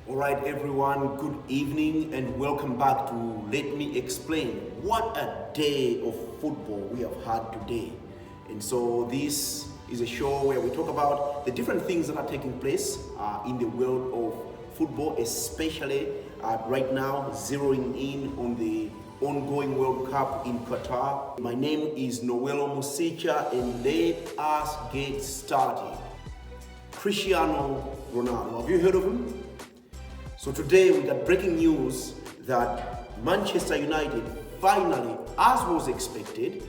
All right, everyone, good evening and welcome back to Let Me Explain. What a day of football we have had today. And so this is a show where we talk about the different things that are taking place in the world of football, especially right now, zeroing in on the ongoing World Cup in Qatar. My name is Noelo Musicha and let us get started. Cristiano Ronaldo, have you heard of him? So today we got breaking news that Manchester United finally, as was expected,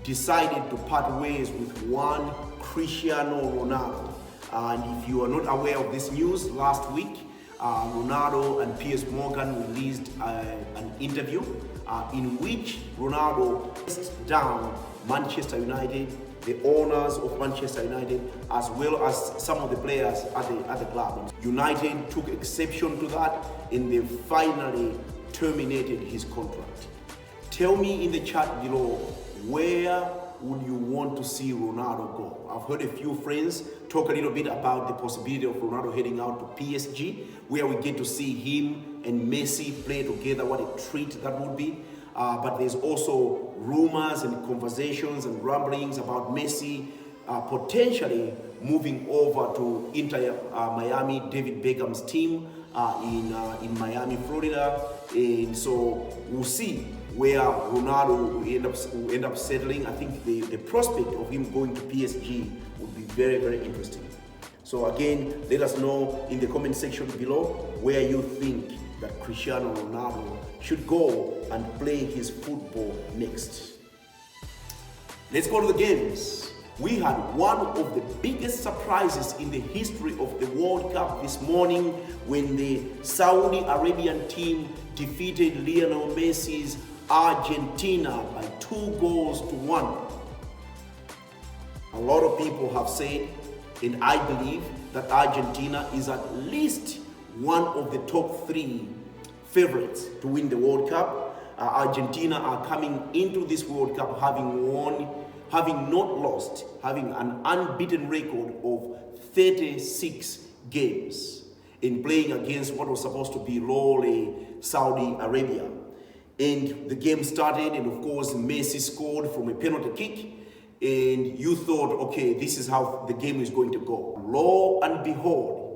decided to part ways with one Cristiano Ronaldo. And if you are not aware of this news, last week Ronaldo and Piers Morgan released an interview in which Ronaldo pressed down Manchester United, the owners of Manchester United, as well as some of the players at the club. United took exception to that and they finally terminated his contract. Tell me in the chat below, where would you want to see Ronaldo go? I've heard a few friends talk a little bit about the possibility of Ronaldo heading out to PSG, where we get to see him and Messi play together. What a treat that would be. But there's also rumors and conversations and rumblings about Messi potentially moving over to Inter Miami, David Beckham's team in Miami, Florida. And so we'll see where Ronaldo will end up settling. I think the prospect of him going to PSG would be very, very interesting. So again, let us know in the comment section below where you think that Cristiano Ronaldo should go and play his football next. Let's go to the games. We had one of the biggest surprises in the history of the World Cup this morning when the Saudi Arabian team defeated Lionel Messi's Argentina by 2-1. A lot of people have said, and I believe, that Argentina is at least one of the top 3 favorites to win the World Cup. Argentina are coming into this World Cup having not lost, having an unbeaten record of 36 games in playing against what was supposed to be lowly Saudi Arabia. And the game started, and of course Messi scored from a penalty kick, and you thought, okay, this is how the game is going to go. Lo and behold,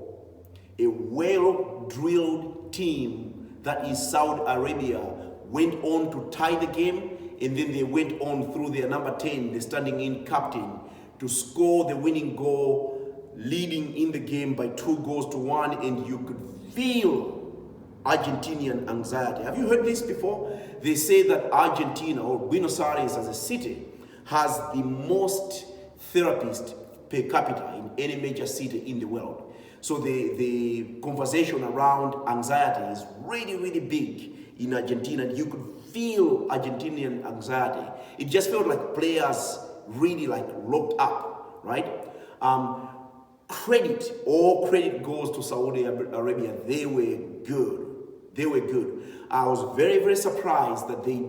a well-drilled team that is Saudi Arabia went on to tie the game, and then they went on through their number 10, the standing-in captain, to score the winning goal, leading in the game by 2-1, and you could feel Argentinian anxiety. Have you heard this before? They say that Argentina, or Buenos Aires as a city, has the most therapists per capita in any major city in the world. So the conversation around anxiety is really, really big in Argentina. You could feel Argentinian anxiety. It just felt like players really like locked up, right? All credit goes to Saudi Arabia. They were good. They were good. I was very, very surprised that they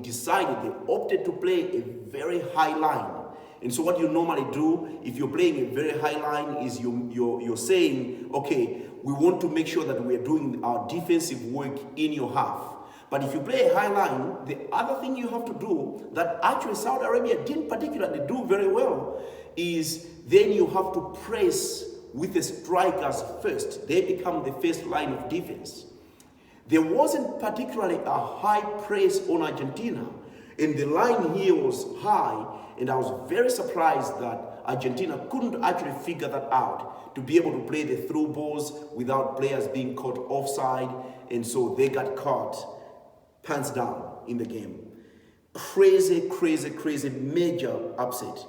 opted to play a very high line. And so what you normally do if you're playing a very high line is you're saying, okay, we want to make sure that we're doing our defensive work in your half. But if you play a high line, the other thing you have to do that actually Saudi Arabia didn't particularly do very well is then you have to press with the strikers first. They become the first line of defense. There wasn't particularly a high press on Argentina, and the line here was high, and I was very surprised that Argentina couldn't actually figure that out, to be able to play the through balls without players being caught offside, and so they got caught pants down in the game. Crazy, crazy, crazy major upset.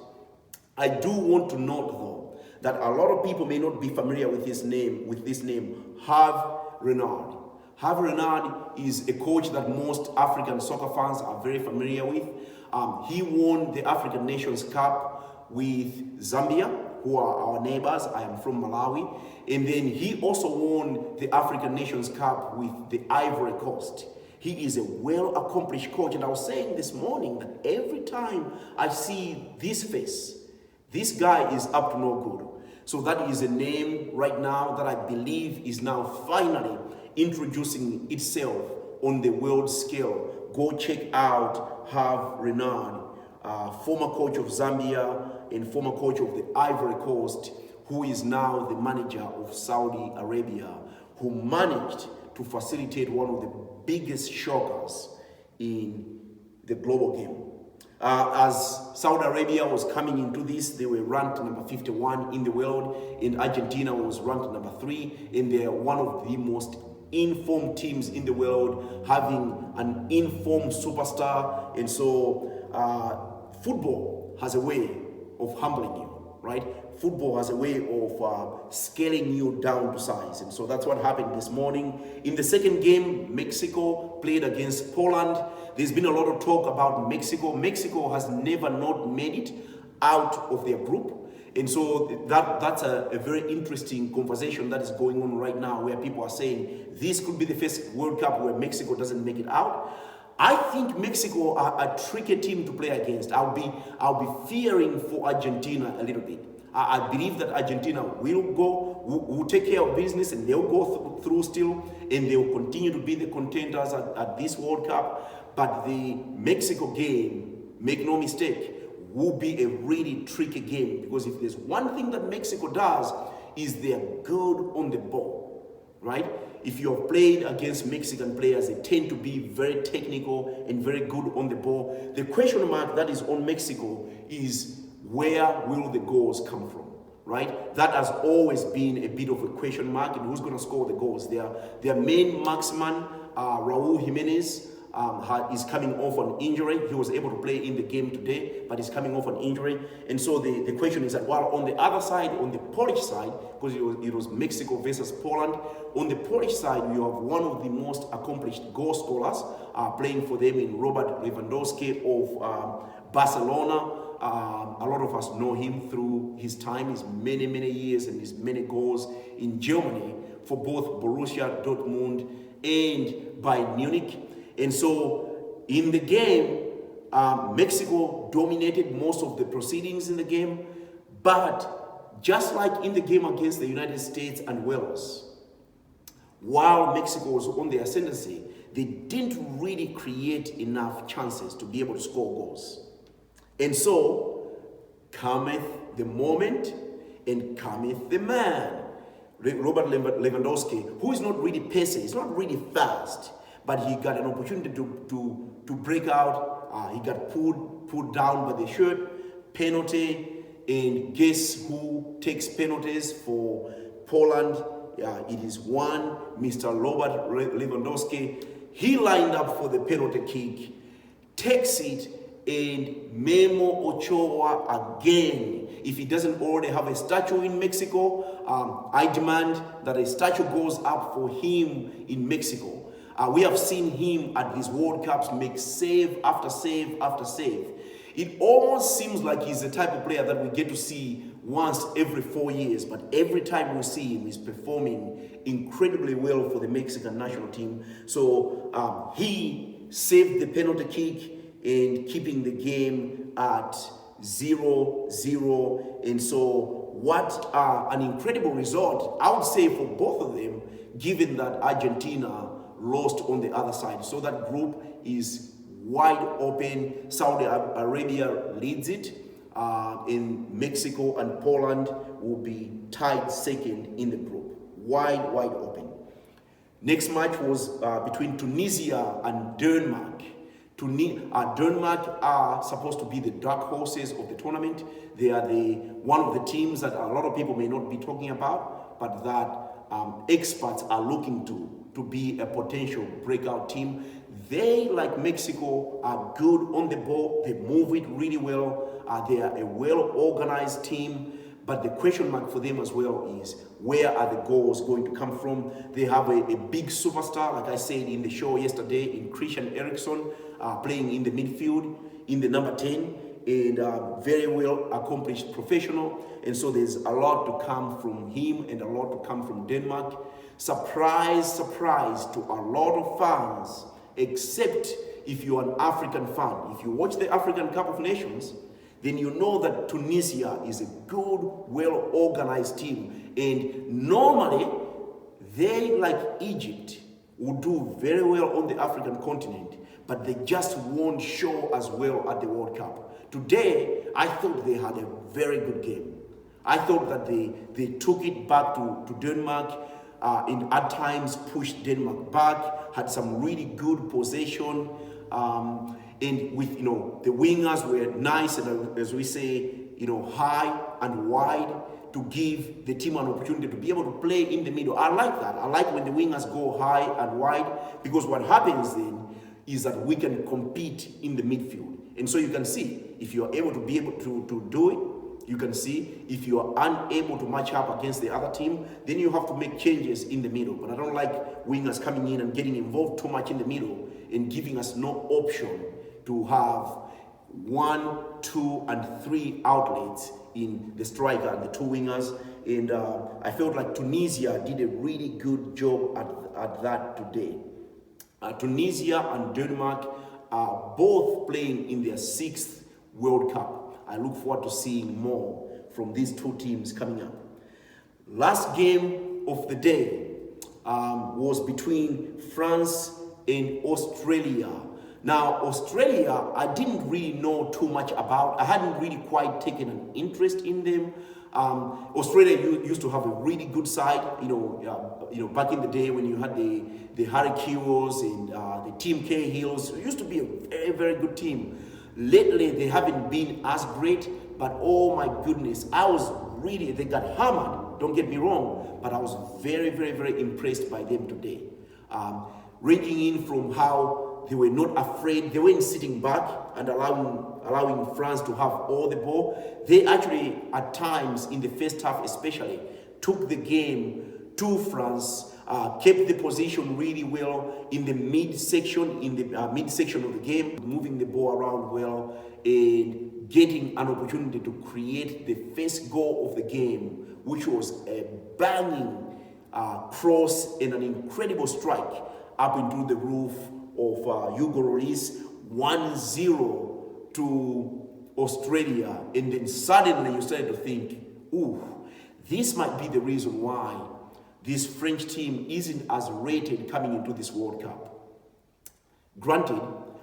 I do want to note though that a lot of people may not be familiar with this name, Hervé Renard. Hervé Renard is a coach that most African soccer fans are very familiar with. He won the African Nations Cup with Zambia, who are our neighbors. I am from Malawi. And then he also won the African Nations Cup with the Ivory Coast. He is a well-accomplished coach. And I was saying this morning that every time I see this face, this guy is up to no good. So that is a name right now that I believe is now finally introducing itself on the world scale. Go check out Hervé Renard, former coach of Zambia and former coach of the Ivory Coast, who is now the manager of Saudi Arabia, who managed to facilitate one of the biggest shockers in the global game. As Saudi Arabia was coming into this, they were ranked number 51 in the world, and Argentina was ranked number 3, and they are one of the most informed teams in the world, having an informed superstar. And so football has a way of humbling you, right? Football has a way of scaling you down to size. And so that's what happened this morning. In the second game, Mexico played against Poland. There's been a lot of talk about Mexico. Mexico has never not made it out of their group. And so that's a very interesting conversation that is going on right now, where people are saying this could be the first World Cup where Mexico doesn't make it out. I think Mexico are a tricky team to play against. I'll be fearing for Argentina a little bit. I believe that Argentina will take care of business, and they'll go through still, and they will continue to be the contenders at this World Cup. But the Mexico game, make no mistake, will be a really tricky game, because if there's one thing that Mexico does is they're good on the ball, right? If you have played against Mexican players, they tend to be very technical and very good on the ball. The question mark that is on Mexico is, where will the goals come from, right? That has always been a bit of a question mark, and who's going to score the goals. Their main marksman, Raul Jimenez, is coming off an injury. He was able to play in the game today, but he's coming off an injury. And so the question is that, while on the other side, on the Polish side, because it was Mexico versus Poland, on the Polish side, you have one of the most accomplished goal scorers playing for them in Robert Lewandowski of Barcelona. A lot of us know him through his time, his many years and his many goals in Germany for both Borussia Dortmund and Bayern Munich. And so in the game, Mexico dominated most of the proceedings in the game, but just like in the game against the United States and Wales, while Mexico was on the ascendancy, they didn't really create enough chances to be able to score goals. And so cometh the moment and cometh the man. Robert Lewandowski, who is not really pacey, he's not really fast, but he got an opportunity to break out. He got pulled down by the shirt, penalty, and guess who takes penalties for Poland? It is one Mr. Robert Lewandowski. He lined up for the penalty kick, takes it, and Memo Ochoa again. If he doesn't already have a statue in Mexico, I demand that a statue goes up for him in Mexico. We have seen him at these World Cups make save after save after save. It almost seems like he's the type of player that we get to see once every 4 years, but every time we see him, he's performing incredibly well for the Mexican national team. So he saved the penalty kick and keeping the game at 0-0. And so what an incredible result, I would say, for both of them, given that Argentina lost on the other side. So that group is wide open. Saudi Arabia leads it, and Mexico and Poland will be tied second in the group. Wide open. Next match was between Tunisia and Denmark. Denmark are supposed to be the dark horses of the tournament. They are one of the teams that a lot of people may not be talking about, but that experts are looking to be a potential breakout team. They, like Mexico, are good on the ball. They move it really well. They are a well-organized team. But the question mark for them as well is, where are the goals going to come from? They have a big superstar, like I said in the show yesterday, in Christian Eriksen, playing in the midfield, in the number 10, and very well accomplished professional. And so there's a lot to come from him and a lot to come from Denmark. Surprise to a lot of fans, except if you're an African fan. If you watch the African Cup of Nations, then you know that Tunisia is a good, well-organized team. And normally, they, like Egypt, will do very well on the African continent, but they just won't show as well at the World Cup. Today, I thought they had a very good game. I thought that they took it back to Denmark, and at times pushed Denmark back, had some really good possession, and with, the wingers were nice and, as we say, high and wide, to give the team an opportunity to be able to play in the middle. I like that. I like when the wingers go high and wide, because what happens then is that we can compete in the midfield. And so you can see, if you are able to do it, you can see if you are unable to match up against the other team, then you have to make changes in the middle. But I don't like wingers coming in and getting involved too much in the middle and giving us no option to have 1, 2, and 3 outlets in the striker and the 2 wingers. And I felt like Tunisia did a really good job at that today. Tunisia and Denmark are both playing in their 6th World Cup. I look forward to seeing more from these 2 teams coming up. Last game of the day was between France and Australia. Now, Australia, I didn't really know too much about. I hadn't really quite taken an interest in them. Australia used to have a really good side, back in the day when you had the Hurricanes and the Team Cahills. It used to be a very, very good team. Lately, they haven't been as great, but oh my goodness, they got hammered, don't get me wrong, but I was very, very, very impressed by them today. Ranging in from how they were not afraid, they weren't sitting back and allowing France to have all the ball. They actually, at times, in the first half especially, took the game to France, kept the position really well in the midsection of the game, moving the ball around well and getting an opportunity to create the first goal of the game, which was a banging cross and an incredible strike up into the roof of Hugo Lloris, 1-0 to Australia. And then suddenly you started to think, this might be the reason why this French team isn't as rated coming into this World Cup. Granted,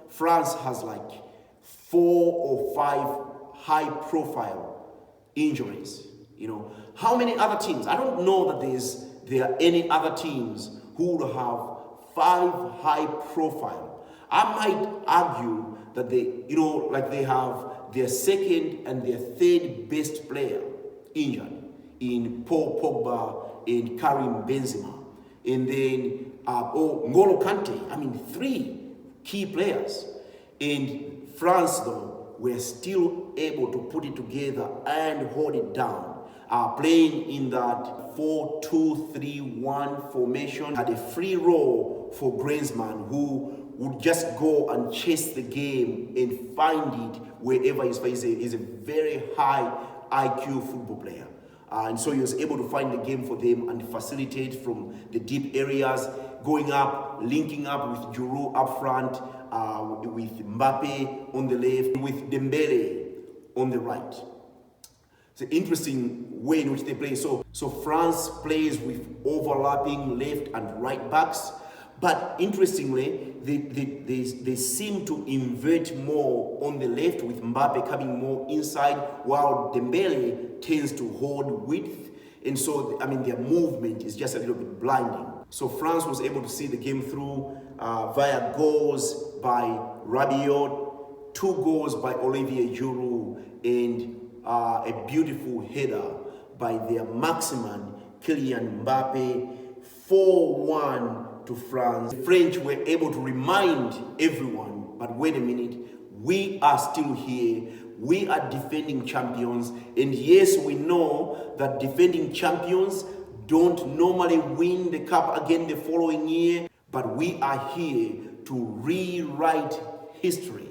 France has like 4 or 5 high-profile injuries. How many other teams? I don't know that there are any other teams who would have 5 high-profile. I might argue that they have their 2nd and their 3rd best player injured in Paul Pogba and Karim Benzema. And then N'Golo Kante. 3 key players. And France, though, were still able to put it together and hold it down. Playing in that 4-2-3-1 formation, had a free role for Griezmann, who would just go and chase the game and find it wherever he's facing. He's a very high IQ football player. And so he was able to find the game for them and facilitate from the deep areas, going up, linking up with Giroud up front, with Mbappe on the left, with Dembele on the right. It's an interesting way in which they play. So France plays with overlapping left and right backs. But interestingly, they seem to invert more on the left, with Mbappe coming more inside, while Dembele tends to hold width. And so, their movement is just a little bit blinding. So France was able to see the game through via goals by Rabiot, 2 goals by Olivier Giroud, and a beautiful header by their Maximan, Kylian Mbappe, 4-1 to France. The French were able to remind everyone, but wait a minute, we are still here. We are defending champions. And yes, we know that defending champions don't normally win the cup again the following year, but we are here to rewrite history.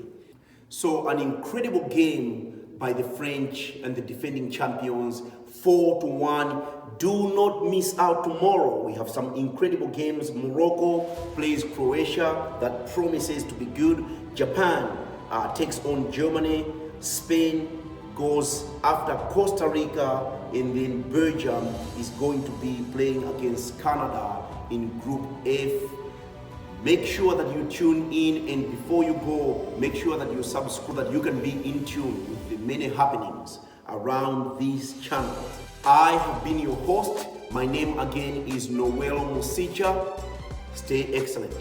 So an incredible game by the French and the defending champions, 4-1. Do not miss out tomorrow. We have some incredible games. Morocco plays Croatia. That promises to be good. Japan takes on Germany. Spain goes after Costa Rica. And then Belgium is going to be playing against Canada in Group F. Make sure that you tune in, and before you go, make sure that you subscribe, that you can be in tune with the many happenings around this channel. I have been your host. My name again is Noel Musicha. Stay excellent.